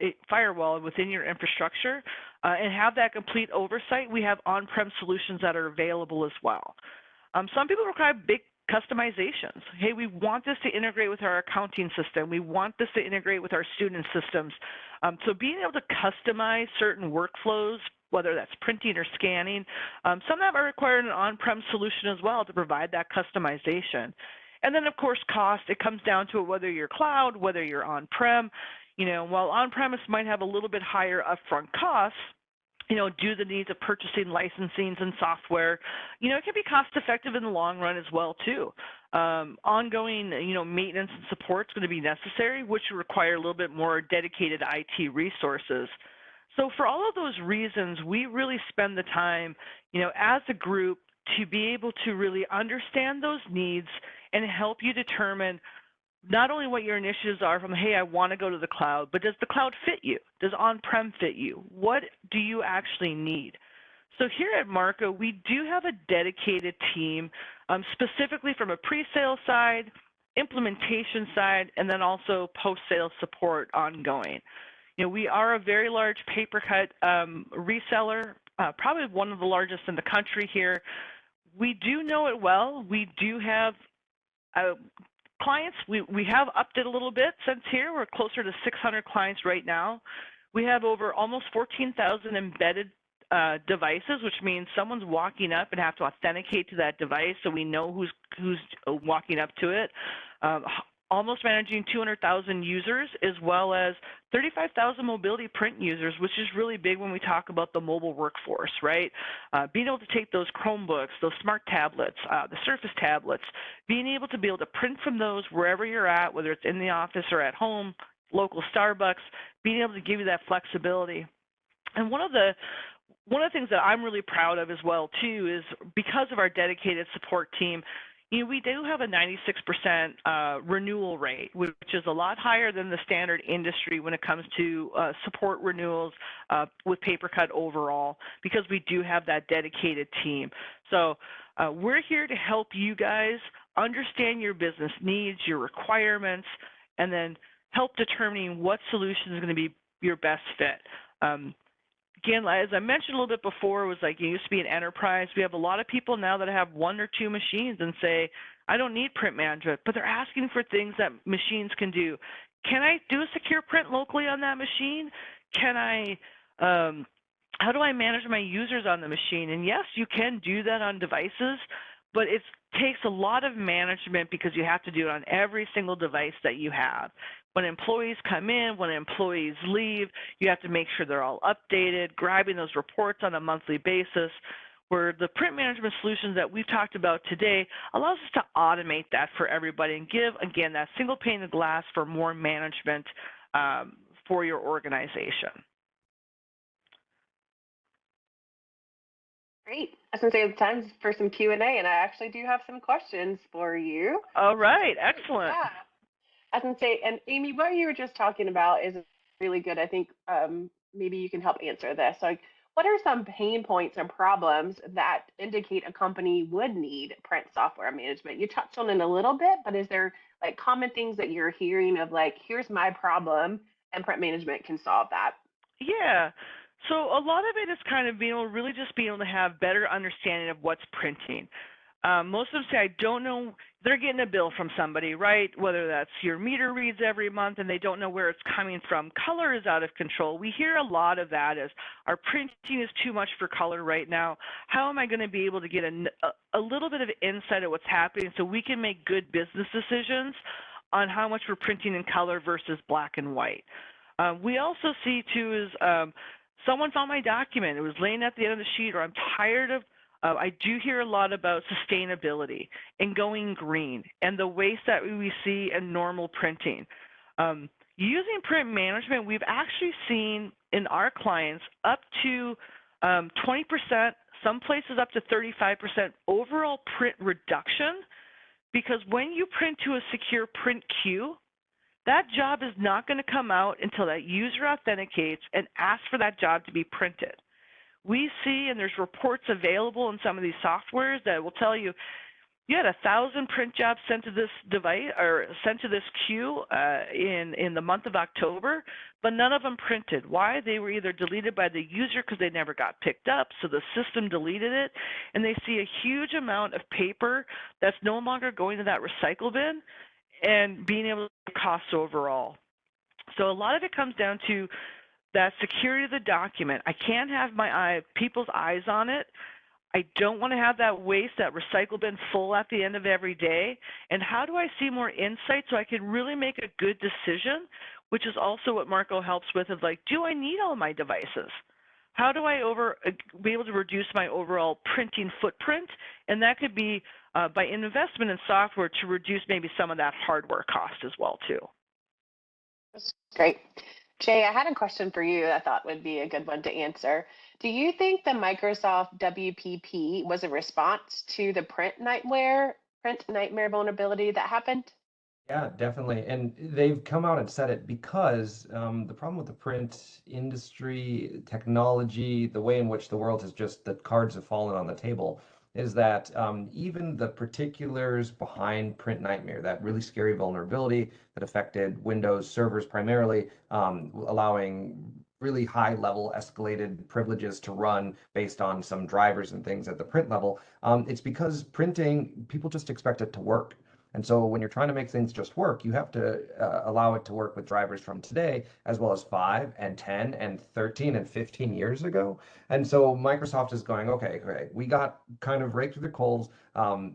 within your infrastructure and have that complete oversight, we have on-prem solutions that are available as well. Some people require big customizations. Hey, we want this to integrate with our accounting system. We want this to integrate with our student systems. So being able to customize certain workflows, whether that's printing or scanning, some that require an on-prem solution as well to provide that customization. And then, of course, cost. It comes down to whether you're cloud, whether you're on-prem. You know, while on-premise might have a little bit higher upfront costs, you know, due to the needs of purchasing licensings and software, you know, it can be cost effective in the long run as well too. Ongoing, you know, maintenance and support is going to be necessary, which will require a little bit more dedicated IT resources. So for all of those reasons, we really spend the time, you know, as a group to be able to really understand those needs and help you determine not only what your initiatives are from, hey, I want to go to the cloud, but does the cloud fit you? Does on-prem fit you? What do you actually need? So here at Marco, we do have a dedicated team, specifically from a pre-sale side, implementation side, and then also post-sale support ongoing. You know, we are a very large paper-cut reseller, probably one of the largest in the country here. We do know it well. We do have clients. We have upped it a little bit since here. We're closer to 600 clients right now. We have over almost 14,000 embedded devices, which means someone's walking up and have to authenticate to that device so we know who's walking up to it. Almost managing 200,000 users, as well as 35,000 mobility print users, which is really big when we talk about the mobile workforce, right? Being able to take those Chromebooks, those smart tablets, the Surface tablets, being able to print from those wherever you're at, whether it's in the office or at home, local Starbucks, being able to give you that flexibility. And one of the things that I'm really proud of as well too is because of our dedicated support team, you know, we do have a 96% renewal rate, which is a lot higher than the standard industry when it comes to support renewals with PaperCut overall, because we do have that dedicated team. So we're here to help you guys understand your business needs, your requirements, and then help determining what solution is going to be your best fit. Again, as I mentioned a little bit before, it was like it used to be an enterprise. We have a lot of people now that have 1 or 2 machines and say, I don't need print management, but they're asking for things that machines can do. Can I do a secure print locally on that machine? Can I, how do I manage my users on the machine? And yes, you can do that on devices, but it takes a lot of management because you have to do it on every single device that you have. When employees come in, when employees leave, you have to make sure they're all updated, grabbing those reports on a monthly basis, where the print management solutions that we've talked about today allows us to automate that for everybody and give, again, that single pane of glass for more management for your organization. Great. I was going to say it's time for some Q&A, and I actually do have some questions for you. All right, excellent. Yeah. I was going to say, and Amy, what you were just talking about is really good. I think maybe you can help answer this. Like, what are some pain points and problems that indicate a company would need print software management? You touched on it a little bit, but is there like common things that you're hearing of like, here's my problem and print management can solve that? Yeah. So a lot of it is kind of being able, really just being able to have better understanding of what's printing. Most of them say, I don't know, they're getting a bill from somebody, right? Whether that's your meter reads every month and they don't know where it's coming from. Color is out of control. We hear a lot of that as our printing is too much for color right now. How am I going to be able to get a little bit of insight of what's happening so we can make good business decisions on how much we're printing in color versus black and white? We also see too is someone found my document. It was laying at the end of the sheet, or I'm tired of. I do hear a lot about sustainability and going green and the waste that we see in normal printing. Using print management, we've actually seen in our clients up to 20%, some places up to 35% overall print reduction, because when you print to a secure print queue, that job is not going to come out until that user authenticates and asks for that job to be printed. We see, and there's reports available in some of these softwares that will tell you, you had 1,000 print jobs sent to this device or sent to this queue in the month of October, but none of them printed. Why? They were either deleted by the user because they never got picked up, so the system deleted it, and they see a huge amount of paper that's no longer going to that recycle bin and being able to cost overall. So a lot of it comes down to that security of the document. I can't have people's eyes on it. I don't want to have that waste, that recycle bin full at the end of every day. And how do I see more insight so I can really make a good decision, which is also what Marco helps with, of like, do I need all my devices? How do I be able to reduce my overall printing footprint? And that could be by investment in software to reduce maybe some of that hardware cost as well too. That's great. Jay, I had a question for you I thought would be a good one to answer. Do you think the Microsoft WPP was a response to the print nightmare vulnerability that happened? Yeah, definitely. And they've come out and said it because the problem with the print industry, technology, the way in which the world has just, the cards have fallen on the table, is that even the particulars behind Print Nightmare, that really scary vulnerability that affected Windows servers primarily, allowing really high level escalated privileges to run based on some drivers and things at the print level, it's because printing, people just expect it to work. And so when you're trying to make things just work, you have to allow it to work with drivers from today, as well as 5 and 10 and 13 and 15 years ago. And so Microsoft is going, okay, great. We got kind of raked through the coals.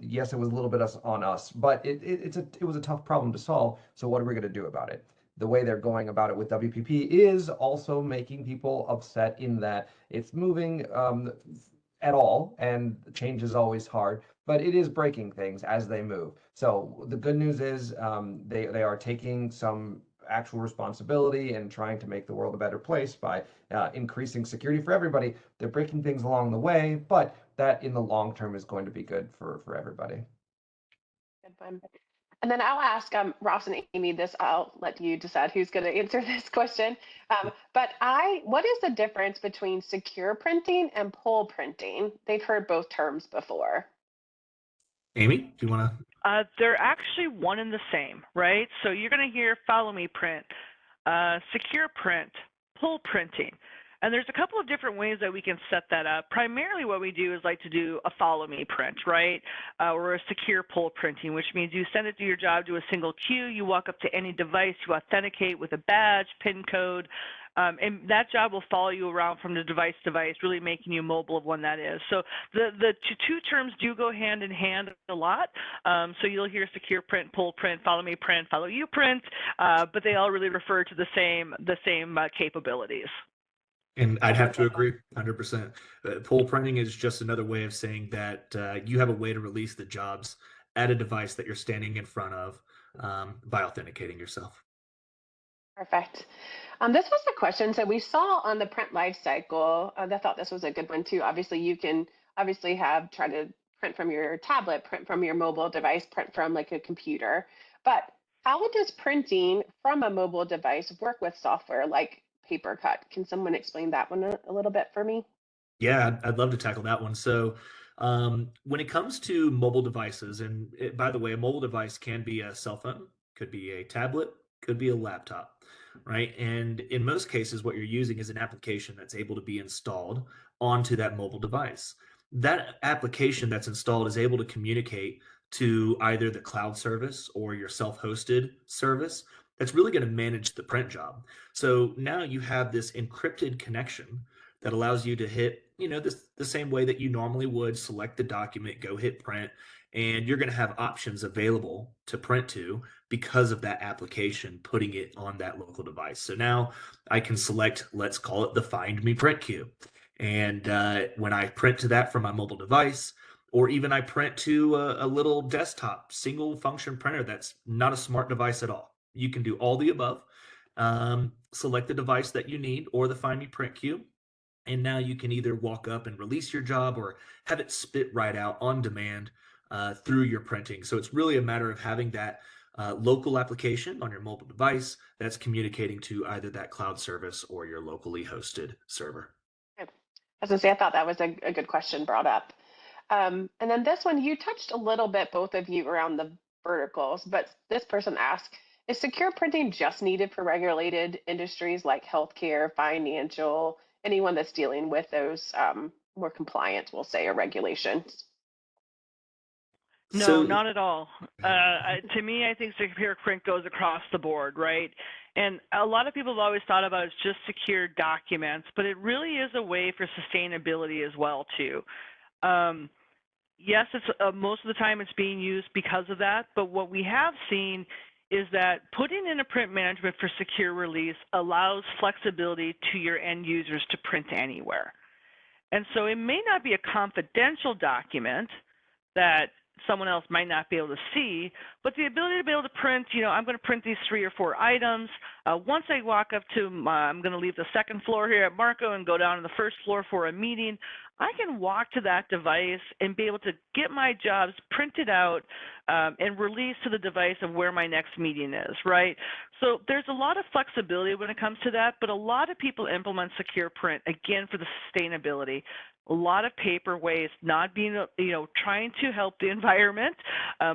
Yes, it was a little bit on us, but it was a tough problem to solve. So what are we going to do about it? The way they're going about it with WPP is also making people upset in that it's moving at all, and change is always hard, but it is breaking things as they move. So the good news is they are taking some actual responsibility and trying to make the world a better place by increasing security for everybody. They're breaking things along the way, but that in the long term is going to be good for everybody. Good one. And then I'll ask Ross and Amy this. I'll let you decide who's going to answer this question. What is the difference between secure printing and pull printing? They've heard both terms before. Amy, do you want to? They're actually one and the same, right? So you're going to hear follow me print, secure print, pull printing. And there's a couple of different ways that we can set that up. Primarily what we do is like to do a follow me print, right? Or a secure pull printing, which means you send it to your job to a single queue, you walk up to any device, you authenticate with a badge, PIN code, and that job will follow you around from the device to device, really making you mobile of when that is. So the two terms do go hand in hand a lot. So you'll hear secure print, pull print, follow me print, follow you print, but they all really refer to the same capabilities. And I'd have to agree 100%. Pull printing is just another way of saying that you have a way to release the jobs at a device that you're standing in front of by authenticating yourself. Perfect. This was a question. So we saw on the print life cycle, I thought this was a good one too. Obviously, you can obviously try to print from your tablet, print from your mobile device, print from like a computer. But how does printing from a mobile device work with software like PaperCut? Can someone explain that one a little bit for me? Yeah, I'd love to tackle that one. So, when it comes to mobile devices, and by the way, a mobile device can be a cell phone, could be a tablet, could be a laptop, right? And in most cases, what you're using is an application that's able to be installed onto that mobile device. That application that's installed is able to communicate to either the cloud service or your self-hosted service that's really going to manage the print job. So now you have this encrypted connection that allows you to hit, this the same way that you normally would, select the document, go hit print, and you're going to have options available to print to because of that application putting it on that local device. So now I can select, let's call it the Find Me Print Queue. And when I print to that from my mobile device, or even I print to a little desktop single function printer that's not a smart device at all. You can do all the above. Select the device that you need or the Find Me Print Queue, and now you can either walk up and release your job or have it spit right out on demand through your printing. So it's really a matter of having that local application on your mobile device that's communicating to either that cloud service or your locally hosted server. Good. As I say, I thought that was a good question brought up. And then this one, you touched a little bit, both of you, around the verticals, but this person asked, is secure printing just needed for regulated industries like healthcare, financial, anyone that's dealing with those more compliant, we'll say, or regulations? No, So, not at all. To me, I think secure print goes across the board, right? And a lot of people have always thought about it as just secure documents, but it really is a way for sustainability as well, too. Yes, it's most of the time it's being used because of that, but what we have seen is that putting in a print management for secure release allows flexibility to your end users to print anywhere. And so it may not be a confidential document that someone else might not be able to see, but the ability to be able to print, I'm going to print these 3 or 4 items. Once I walk up to I'm going to leave the second floor here at Marco and go down to the first floor for a meeting, I can walk to that device and be able to get my jobs printed out and released to the device of where my next meeting is, right? So there's a lot of flexibility when it comes to that, but a lot of people implement secure print, again, for the sustainability. A lot of paper waste, not being, trying to help the environment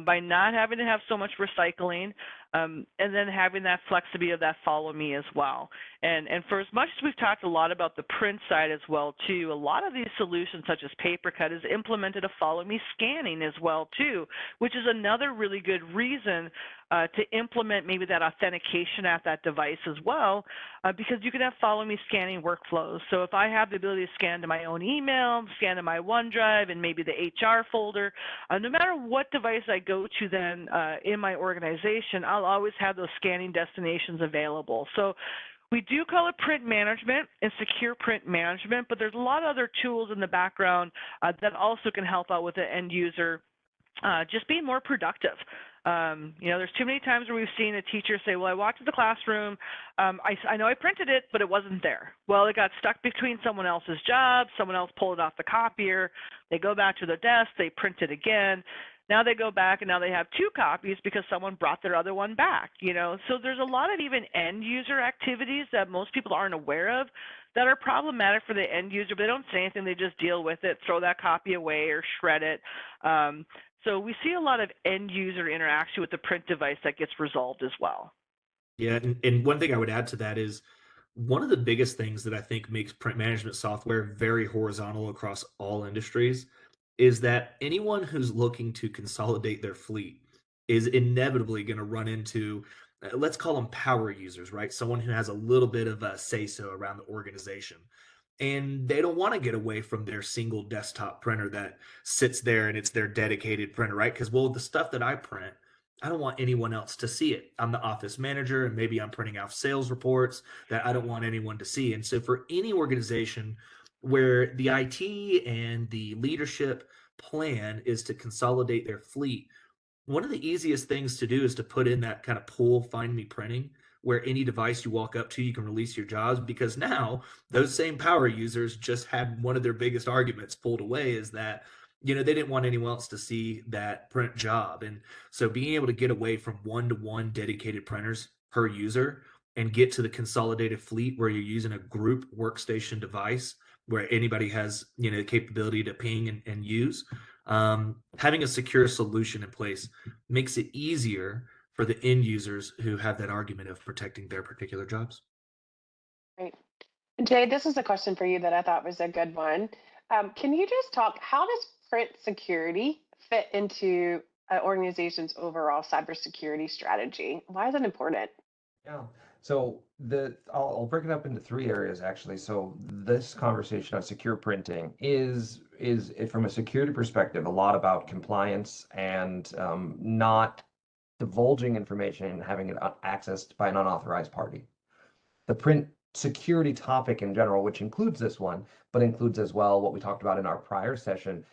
by not having to have so much recycling, and then having that flexibility of that follow me as well. And for as much as we've talked a lot about the print side as well too, a lot of these solutions such as PaperCut has implemented a follow me scanning as well too, which is another really good reason to implement maybe that authentication at that device as well, because you can have follow me scanning workflows. So if I have the ability to scan to my own email, scan to my OneDrive and maybe the HR folder, no matter what device I go to then in my organization, I'll always have those scanning destinations available. So we do call it print management and secure print management, but there's a lot of other tools in the background that also can help out with the end user just being more productive. There's too many times where we've seen a teacher say, well, I walked to the classroom, I know I printed it, but it wasn't there. Well, it got stuck between someone else's job, someone else pulled it off the copier, they go back to their desk, they print it again. Now they go back and now they have 2 copies because someone brought their other one back, So there's a lot of even end user activities that most people aren't aware of that are problematic for the end user, but they don't say anything, they just deal with it, throw that copy away or shred it. So we see a lot of end user interaction with the print device that gets resolved as well. yeah, and one thing I would add to that is one of the biggest things that I think makes print management software very horizontal across all industries is that anyone who's looking to consolidate their fleet is inevitably going to run into, let's call them power users, right? Someone who has a little bit of a say so around the organization. And they don't want to get away from their single desktop printer that sits there and it's their dedicated printer, right? Because, well, the stuff that I print, I don't want anyone else to see it. I'm the office manager and maybe I'm printing out sales reports that I don't want anyone to see. And so for any organization where the IT and the leadership plan is to consolidate their fleet, one of the easiest things to do is to put in that kind of pool find me printing where any device you walk up to, you can release your jobs, because now those same power users just had one of their biggest arguments pulled away, is that they didn't want anyone else to see that print job. And so being able to get away from one-to-one dedicated printers per user and get to the consolidated fleet where you're using a group workstation device where anybody has the capability to ping and use, having a secure solution in place makes it easier for the end users who have that argument of protecting their particular jobs. Right. Jay, this is a question for you that I thought was a good one. Can you just talk, how does print security fit into an organization's overall cybersecurity strategy? Why is it important? Yeah. So I'll break it up into three areas actually. So this conversation on secure printing is from a security perspective a lot about compliance and not divulging information and having it accessed by an unauthorized party. The print security topic in general, which includes this one, but includes as well what we talked about in our prior session,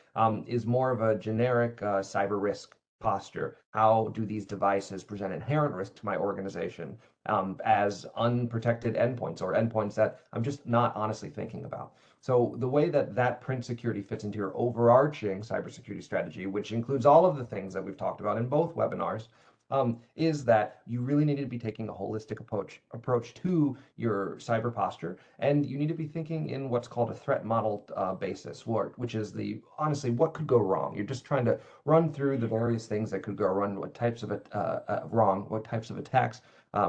is more of a generic cyber risk posture. How do these devices present inherent risk to my organization as unprotected endpoints, or endpoints that I'm just not honestly thinking about? So the way that print security fits into your overarching cybersecurity strategy, which includes all of the things that we've talked about in both webinars, is that you really need to be taking a holistic approach to your cyber posture, and you need to be thinking in what's called a threat model basis, which is honestly what could go wrong. You're just trying to run through the various things that could go wrong, what types of wrong, what types of attacks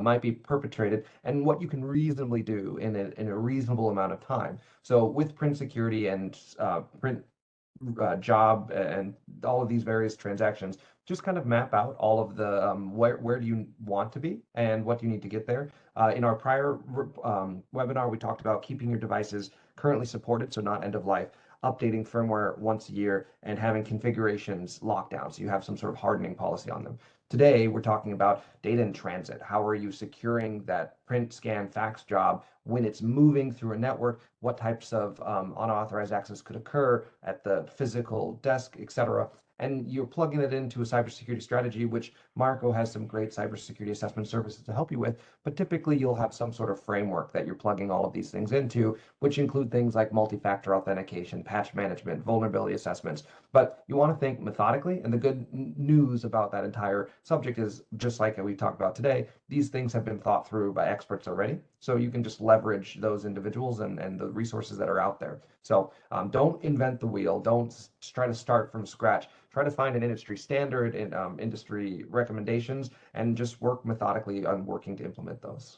might be perpetrated, and what you can reasonably do in a reasonable amount of time. So with print security and print job and all of these various transactions, just kind of map out all of the where do you want to be and what do you need to get there. In our prior webinar, we talked about keeping your devices currently supported, so not end of life, updating firmware once a year, and having configurations locked down, so you have some sort of hardening policy on them. Today, we're talking about data in transit. How are you securing that print, scan, fax job when it's moving through a network? What types of unauthorized access could occur at the physical desk, etc.? And you're plugging it into a cybersecurity strategy, which Marco has some great cybersecurity assessment services to help you with. But typically, you'll have some sort of framework that you're plugging all of these things into, which include things like multi-factor authentication, patch management, vulnerability assessments. But you want to think methodically. And the good news about that entire subject is, just like we talked about today, these things have been thought through by experts already. So you can just leverage those individuals and the resources that are out there. So don't invent the wheel. Don't try to start from scratch. Try to find an industry standard and industry recommendations, and just work methodically on working to implement those.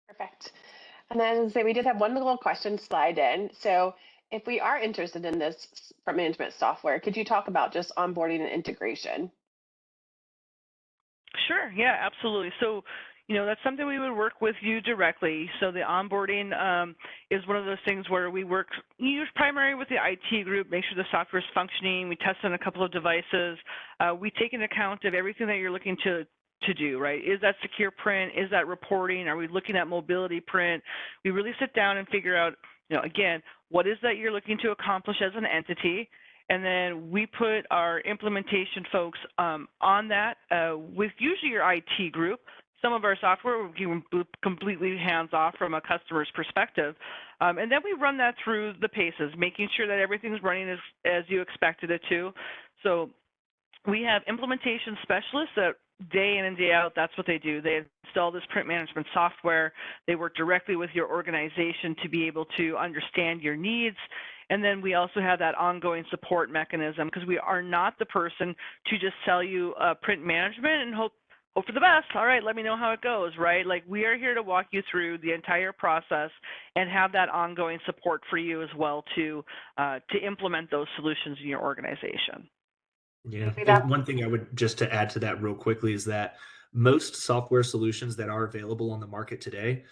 Perfect. And then say we did have one little question slide in. So if we are interested in this print management software, could you talk about just onboarding and integration? Sure. Yeah, absolutely. So, that's something we would work with you directly. So the onboarding is one of those things where we work primarily with the IT group, make sure the software is functioning. We test on a couple of devices. We take into account of everything that you're looking to do, right? Is that secure print? Is that reporting? Are we looking at mobility print? We really sit down and figure out, again, what is that you're looking to accomplish as an entity? And then we put our implementation folks on that with usually your IT group. Some of our software we can completely hands-off from a customer's perspective. And then we run that through the paces, making sure that everything's running as you expected it to. So we have implementation specialists that day in and day out, that's what they do. They install this print management software. They work directly with your organization to be able to understand your needs. And then we also have that ongoing support mechanism, because we are not the person to just sell you print management and hope for the best. All right, let me know how it goes, right? Like, we are here to walk you through the entire process and have that ongoing support for you as well to implement those solutions in your organization. Yeah, and one thing I would just to add to that real quickly is that most software solutions that are available on the market today,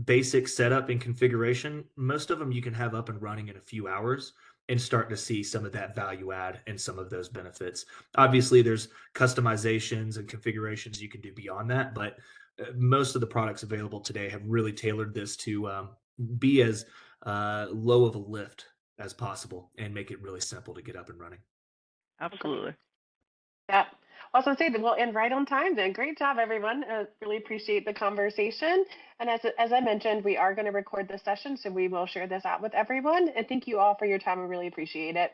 basic setup and configuration, most of them you can have up and running in a few hours and start to see some of that value add and some of those benefits. Obviously, there's customizations and configurations you can do beyond that, but most of the products available today have really tailored this to be as low of a lift as possible and make it really simple to get up and running. Absolutely. Yeah. Also say that we'll end right on time then. Great job, everyone. Really appreciate the conversation. And as I mentioned, we are going to record this session, so we will share this out with everyone. And thank you all for your time. I really appreciate it.